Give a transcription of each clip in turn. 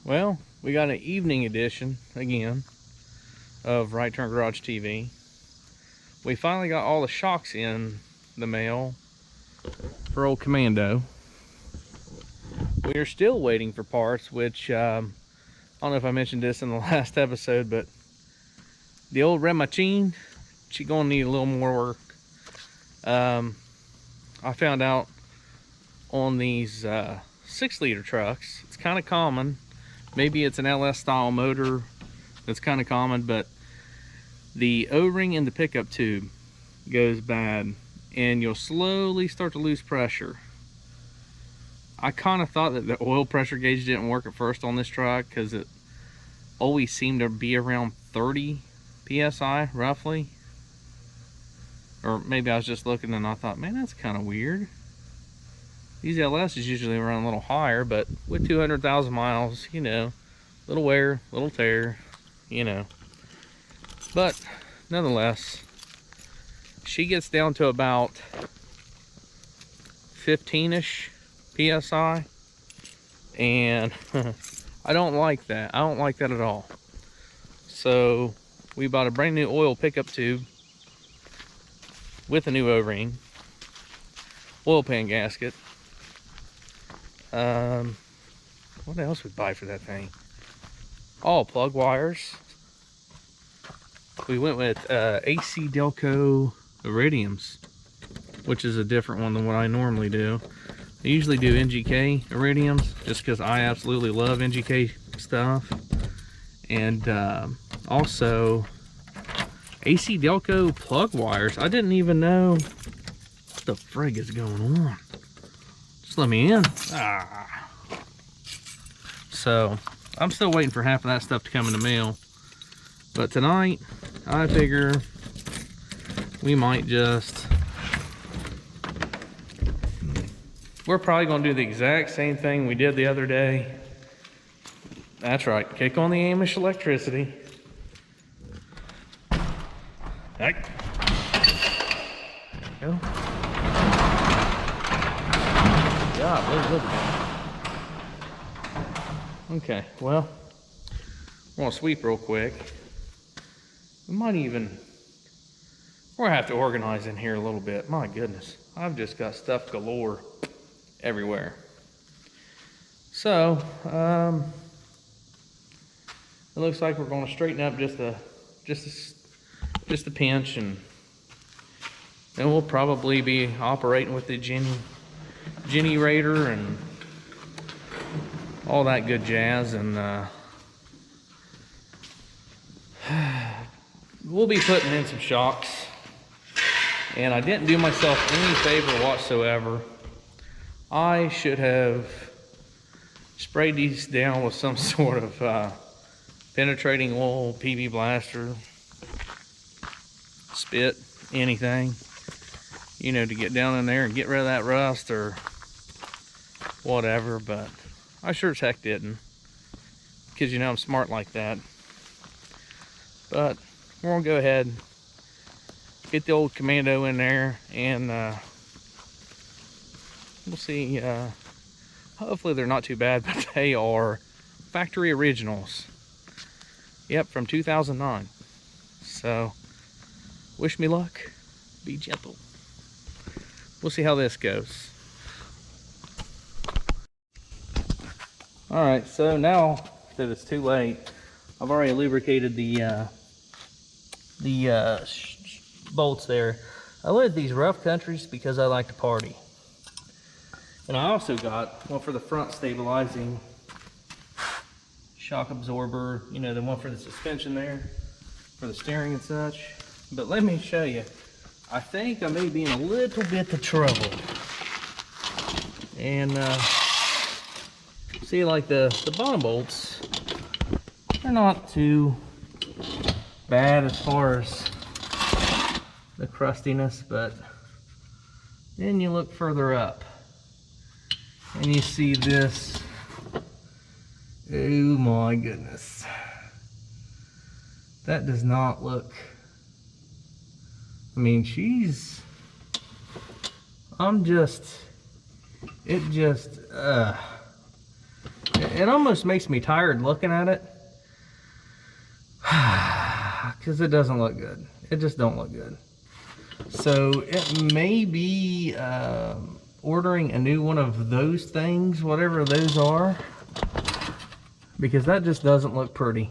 Well, we got an evening edition again of Right Turn Garage TV. We finally got all the shocks in the mail for old Commando. We are still waiting for parts, which I don't know if I mentioned this in the last episode, but the old red machine, she gonna need a little more work. I found out on these 6-liter trucks, it's kind of common. Maybe it's an LS style motor that's kind of common, but the O-ring in the pickup tube goes bad and you'll slowly start to lose pressure. I kind of thought that the oil pressure gauge didn't work at first on this truck because it always seemed to be around 30 psi roughly. Or maybe I was just looking and I thought, man, that's kind of weird. These LSs usually run a little higher, but with 200,000 miles, you know, little wear, little tear, you know. But nonetheless, she gets down to about 15-ish psi, and I don't like that. I don't like that at all. So we bought a brand new oil pickup tube with a new O-ring, oil pan gasket. What else we buy for that thing? Oh, plug wires. We went with AC Delco Iridiums, which is a different one than what I normally do. I usually do NGK Iridiums just because I absolutely love NGK stuff. And also AC Delco plug wires. I didn't even know what the frig is going on. Just let me in. So I'm still waiting for half of that stuff to come in the mail. But tonight, I figure we might just... We're probably going to do the exact same thing we did the other day. That's right, kick on the Amish electricity. Heck. There we go. God, look. Okay, well, we're gonna sweep real quick. We might even, we're gonna have to organize in here a little bit. My goodness, I've just got stuff galore everywhere. So, it looks like we're gonna straighten up just a pinch, and then we'll probably be operating with the Jenny Raider and all that good jazz, and we'll be putting in some shocks. And I didn't do myself any favor whatsoever. I should have sprayed these down with some sort of penetrating oil, PB blaster, spit, anything, you know, to get down in there and get rid of that rust or whatever. But I sure as heck didn't, because you know I'm smart like that. But we're gonna go ahead, get the old Commando in there, and we'll see. Hopefully they're not too bad, but they are factory originals. Yep, from 2009. So wish me luck. Be gentle. We'll see how this goes. Alright, so now that it's too late, I've already lubricated the bolts there. I wanted these rough countries because I like to party. And I also got one for the front stabilizing shock absorber, you know, the one for the suspension there, for the steering and such. But let me show you. I think I may be in a little bit of trouble. And see, like the bottom bolts, they're not too bad as far as the crustiness, but then you look further up and you see this. Oh my goodness, that does not look, I mean, it just It almost makes me tired looking at it. Because it doesn't look good. It just don't look good. So it may be ordering a new one of those things, whatever those are, because that just doesn't look pretty.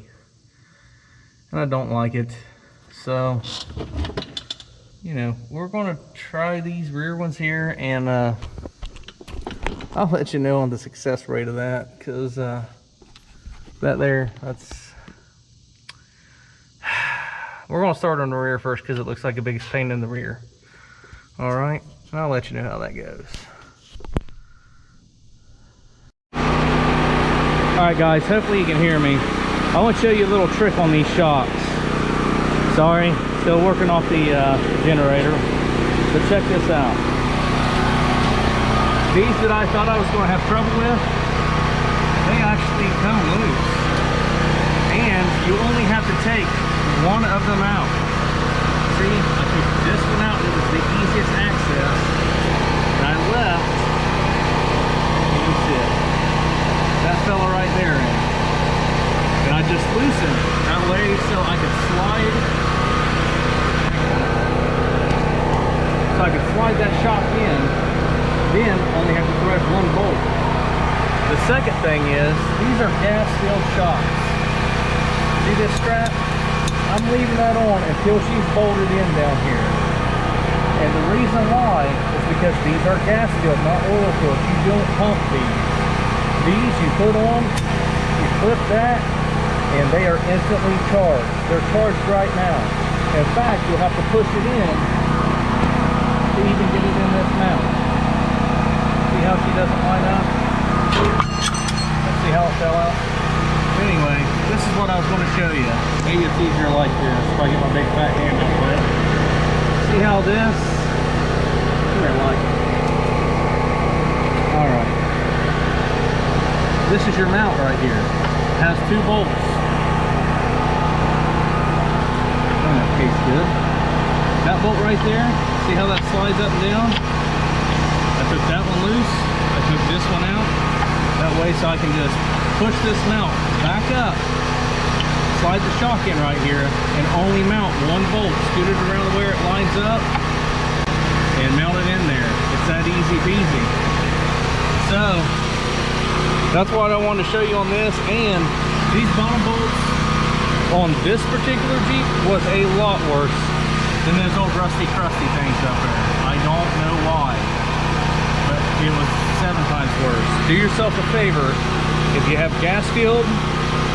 And I don't like it. So, you know, we're going to try these rear ones here, and I'll let you know on the success rate of that, because that's we're going to start on the rear first because it looks like the biggest pain in the rear. All right, I'll let you know how that goes. All right, guys, hopefully you can hear me. I want to show you a little trick on these shocks. Sorry, still working off the generator, but check this out. These that I thought I was going to have trouble with, they actually come loose. And you only have to take one of them out. See, I took this one out, it was the easiest access. And I left, and you see it, that fella right there in. And I just loosened it that way so I could slide. So I could slide that shock in, then only have to thread one bolt. The second thing is, these are gas-filled shocks. See this strap? I'm leaving that on until she's bolted in down here. And the reason why is because these are gas filled, not oil filled. You don't pump these. These you put on, you clip that, and they are instantly charged. They're charged right now. In fact, you'll have to push it in to even get it in this mount. See how she doesn't line up? Let's see how it fell out. Anyway, this is what I was going to show you. Maybe it's easier like this if I get my big fat hand out of it. See how this? Here, like it. Alright. This is your mount right here. It has two bolts. Oh, that tastes good. That bolt right there, see how that slides up and down? I took that one loose. I took this one out. That way so I can just push this mount back up, slide the shock in right here, and only mount one bolt, scoot it around where it lines up, and mount it in there. It's that easy peasy. So, that's what I wanted to show you on this, and these bottom bolts on this particular Jeep was a lot worse than those old rusty crusty things up there. I don't know why, but it was 7 times worse. Do yourself a favor. If you have gas filled,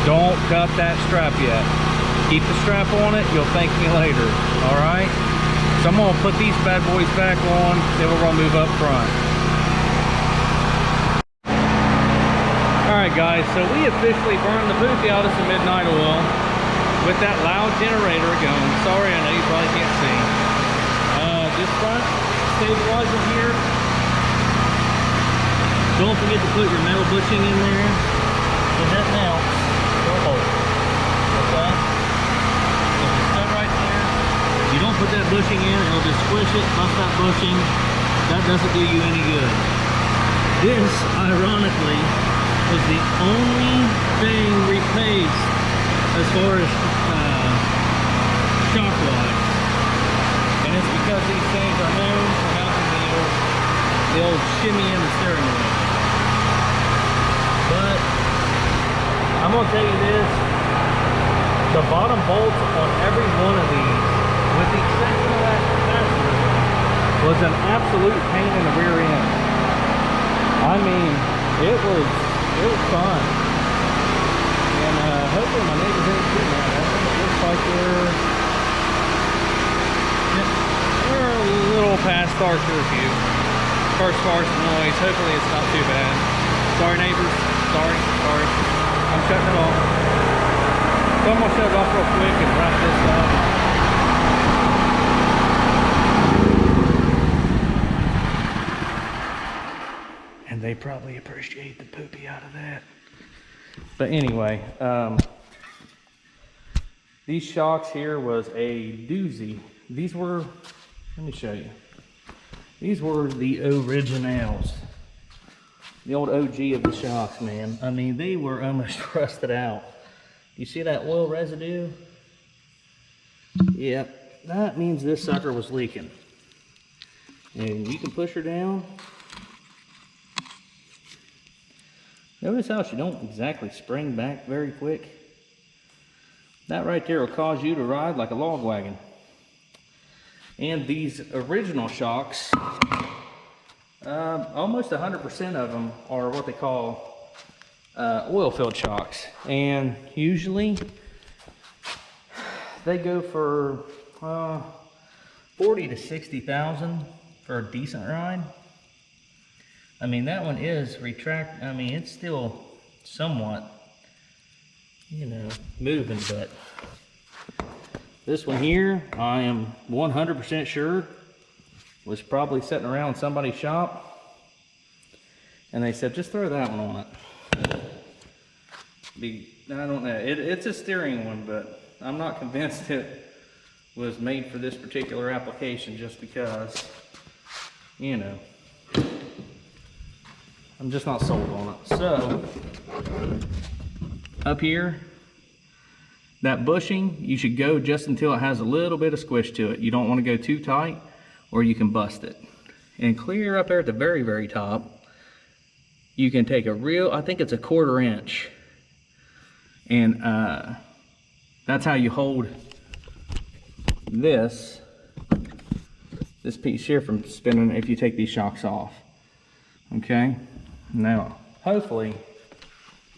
don't cut that strap yet. Keep the strap on it, you'll thank me later. Alright? So I'm going to put these bad boys back on, then we're going to move up front. Alright guys, so we officially burned the poopy out of some midnight oil with that loud generator going. Sorry, I know you probably can't see. This front stabilizer here. Don't forget to put your metal bushing in there. So that mounts to a bolt. Okay? So just set right there. You don't put that bushing in, it'll just squish it, bust that bushing. That doesn't do you any good. This, ironically, was the only thing replaced as far as shock wise. And it's because these things are known for having the old shimmy in the steering wheel. But I'm going to tell you this, the bottom bolts on every one of these, with the exception of that capacitor, was an absolute pain in the rear end. I mean, it was fun. And hopefully my neighbors ain't shooting at it. It looks like we're a little past our curfew. First noise, hopefully it's not too bad. Sorry neighbors. Sorry. I'm shutting it off. So I'm going to shut it off real quick and wrap this up. And they probably appreciate the poopy out of that. But anyway, these shocks here was a doozy. These were, let me show you. These were the originals. The old OG of the shocks, man. I mean, they were almost rusted out. You see that oil residue? Yep, that means this sucker was leaking. And you can push her down. Notice how she don't exactly spring back very quick. That right there will cause you to ride like a log wagon. And these original shocks, almost 100% of them are what they call oil-filled shocks. And usually they go for 40 to 60,000 for a decent ride. I mean, that one is I mean, it's still somewhat, you know, moving, but this one here, I am 100% sure was probably sitting around somebody's shop, and they said, just throw that one on it. I don't know, it's a steering one, but I'm not convinced it was made for this particular application just because, you know, I'm just not sold on it. So, up here, that bushing, you should go just until it has a little bit of squish to it. You don't want to go too tight or you can bust it. And clear up there at the very, very top, you can take I think it's a 1/4 inch. And that's how you hold this piece here from spinning if you take these shocks off. Okay? Now, hopefully,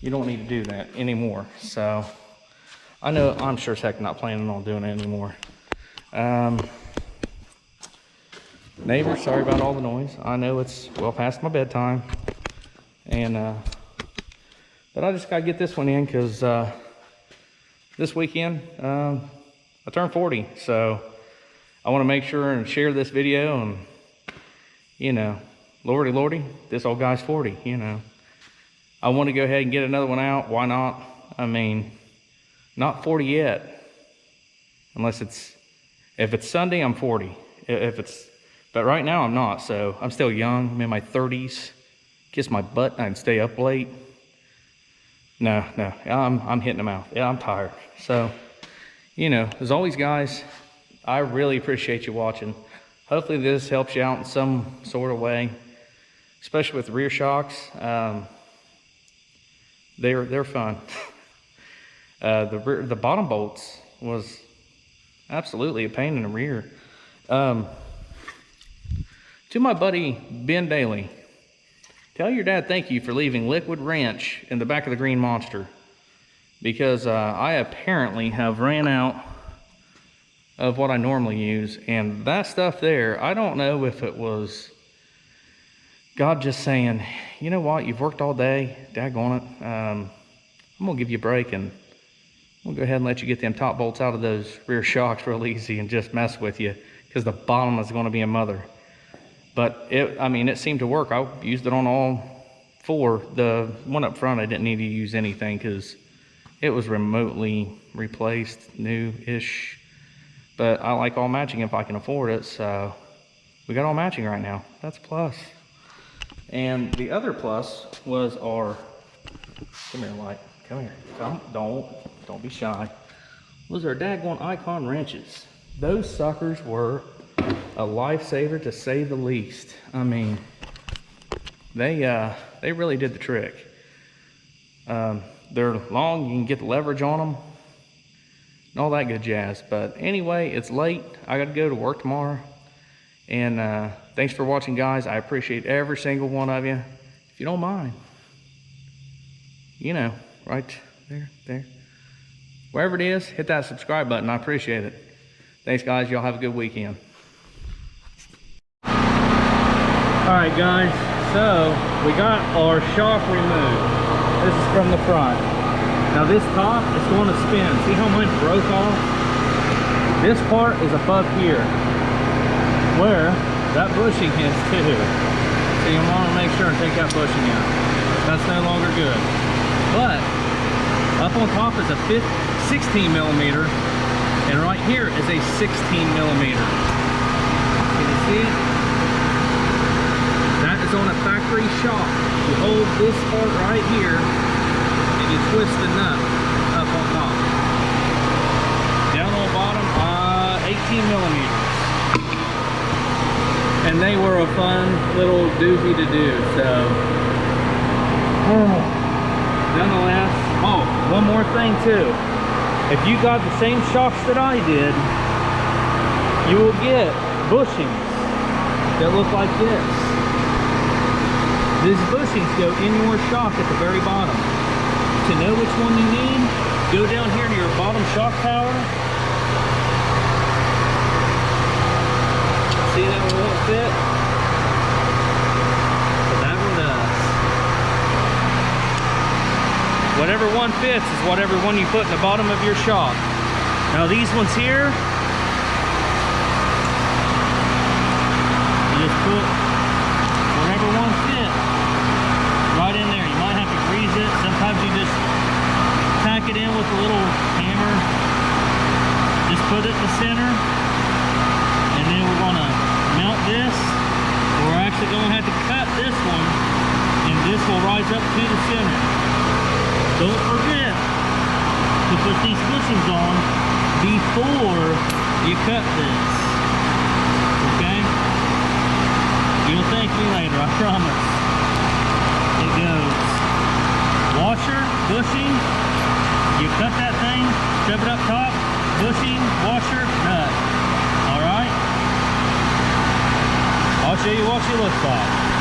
you don't need to do that anymore. So, I'm sure as heck not planning on doing it anymore. Neighbors, sorry about all the noise. I know it's well past my bedtime. And, but I just gotta get this one in because this weekend, I turned 40. So, I want to make sure and share this video and, you know, Lordy, Lordy, this old guy's 40, you know. I want to go ahead and get another one out. Why not? I mean, not 40 yet. Unless if it's Sunday, I'm 40. But right now I'm not, so I'm still young. I'm in my 30s. Kiss my butt, I can stay up late. No, I'm hitting them out. Yeah, I'm tired. So, you know, as always, guys, I really appreciate you watching. Hopefully this helps you out in some sort of way, especially with rear shocks. They're fun. The bottom bolts was absolutely a pain in the rear. To my buddy Ben Daly, tell your dad thank you for leaving liquid ranch in the back of the Green Monster, because I apparently have ran out of what I normally use, and that stuff there, I don't know if it was God just saying, you know what, you've worked all day, daggone it, I'm gonna give you a break and we'll go ahead and let you get them top bolts out of those rear shocks real easy and just mess with you, because the bottom is going to be a mother. But I mean, it seemed to work. I used it on all 4. The one up front, I didn't need to use anything because it was remotely replaced, new-ish. But I like all matching if I can afford it, so we got all matching right now. That's a plus. And the other plus was our, come here, Light, come here, come, don't be shy. Those are daggone Icon wrenches. Those suckers were a lifesaver, to say the least. I mean, they really did the trick. They're long, you can get the leverage on them, and all that good jazz. But anyway, it's late. I got to go to work tomorrow. And thanks for watching, guys. I appreciate every single one of you. If you don't mind, you know, right there. Wherever it is, hit that subscribe button. I appreciate it. Thanks, guys. Y'all have a good weekend. All right, guys. So we got our shock removed. This is from the front. Now this top is going to spin. See how mine broke off? This part is above here, where that bushing is too. So you want to make sure and take that bushing out. That's no longer good. But up on top is a 16 millimeter, and right here is a 16 millimeter. Can you see it? That is on a factory factory shock. You hold this part right here and you twist the nut up on top. Down on the bottom, 18 millimeters. And they were a fun little doozy to do, so. Nonetheless, oh, one more thing too. If you got the same shocks that I did, you will get bushings that look like this. These bushings go in your shock at the very bottom. To know which one you need, go down here to your bottom shock tower. See that one won't fit? But that one does. Whatever one fits is whatever one you put in the bottom of your shock. Now these ones here, you just put whatever one fits right in there. You might have to grease it. Sometimes you just tack it in with a little hammer. Just put it in the center. And then we're going to mount this. We're actually going to have to cut this one. And this will rise up to the center. Don't forget to put these bushings on before you cut this. Okay? You'll thank me later, I promise. It goes washer, bushing, you cut that thing, shove it up top, bushing, washer, nut. Alright? I'll show you what she looks like.